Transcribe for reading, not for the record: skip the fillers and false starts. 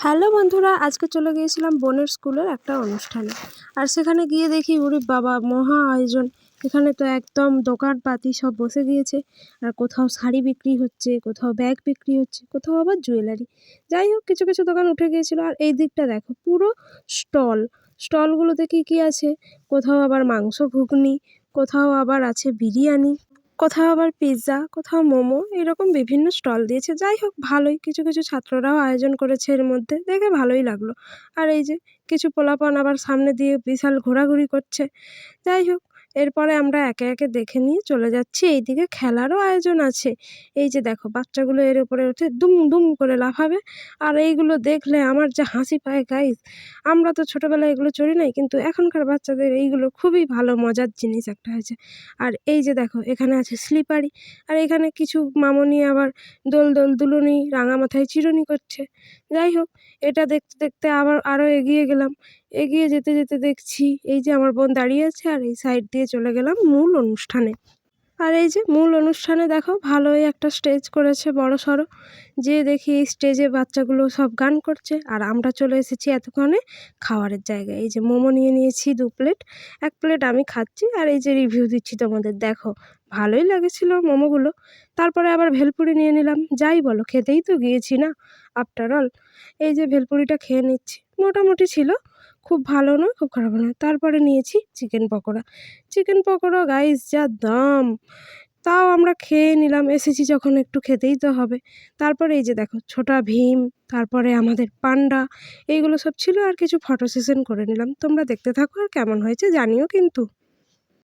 Hello বন্ধুরা, আজকে চলে গিয়েছিলাম বোনের স্কুলের একটা অনুষ্ঠানে। আর সেখানে গিয়ে দেখি ওরে বাবা, মহা আয়োজন। এখানে তো একদম দোকানপাতি সব বসে গিয়েছে। আর কোথাও শাড়ি বিক্রি হচ্ছে, কোথাও ব্যাগ বিক্রি হচ্ছে, কোথাও আবার জুয়েলারি। যাই হোক, কিছু কিছু দোকান উঠে গিয়েছিল। আর এই দিকটা দেখো, পুরো স্টল। স্টলগুলোতে কী কী আছে, কোথাও আবার মাংস ঘুগনি, কোথাও আবার আছে বিরিয়ানি, কোথাও আবার পিৎজা, কোথাও মোমো, এরকম বিভিন্ন স্টল দিয়েছে। যাই হোক, ভালোই, কিছু কিছু ছাত্ররাও আয়োজন করেছে এর মধ্যে, দেখে ভালোই লাগলো। আর এই যে কিছু পোলাপান আবার সামনে দিয়ে বিশাল ঘোরাঘুরি করছে। যাই হোক, এরপরে আমরা একে একে দেখে নিয়ে চলে যাচ্ছি। এইদিকে খেলারও আয়োজন আছে। এই যে দেখো, বাচ্চাগুলো এর উপরে উঠে দুম দুম করে লাফাবে। আর এইগুলো দেখলে আমার যা হাসি পায় গাইস। আমরা তো ছোটোবেলায় এগুলো চড়ি নাই, কিন্তু এখনকার বাচ্চাদের এইগুলো খুবই ভালো মজার জিনিস একটা হয়েছে। আর এই যে দেখো, এখানে আছে স্লিপারি। আর এখানে কিছু মামনি আবার দোল দোল দুলুনি, রাঙা মাথায় চিরুনি করছে। যাই হোক, এটা দেখতে দেখতে আবার আরও এগিয়ে গেলাম। এগিয়ে যেতে যেতে দেখছি এই যে আমার বোন দাঁড়িয়ে আছে, আর এই সাইড দিয়ে চলে গেলাম মূল অনুষ্ঠানে। আর এই যে মূল অনুষ্ঠানে দেখো, ভালোই একটা স্টেজ করেছে বড়সড়। যেয়ে দেখি এই স্টেজে বাচ্চাগুলো সব গান করছে, আর আমরা চলে এসেছি এতক্ষণে খাওয়ারের জায়গায়। এই যে মোমো নিয়ে নিয়েছি 2 প্লেট, 1 প্লেট আমি খাচ্ছি, আর এই যে রিভিউ দিচ্ছি তোমাদের। দেখো, ভালোই লাগেছিল মোমোগুলো। তারপরে আবার ভেলপুরি নিয়ে নিলাম। যাই বলো, খেতেই তো গিয়েছি না, আফটার অল। এই যে ভেলপুরিটা খেয়ে নিচ্ছি, মোটামুটি ছিল, খুব ভালো নয় খুব খারাপও নয়। তারপরে নিয়েছি chicken pakora. Chicken pakora guys যা দাম! তাও আমরা খেয়ে নিলাম, এসেছি যখন একটু খেতেই তো হবে। তারপরে এই যে দেখো, ছোটা ভীম, তারপরে আমাদের পান্ডা, এইগুলো সব ছিল। আর কিছু ফটো সেশন করে নিলাম। তোমরা দেখতে থাকো, আর কেমন হয়েছে জানিও কিন্তু।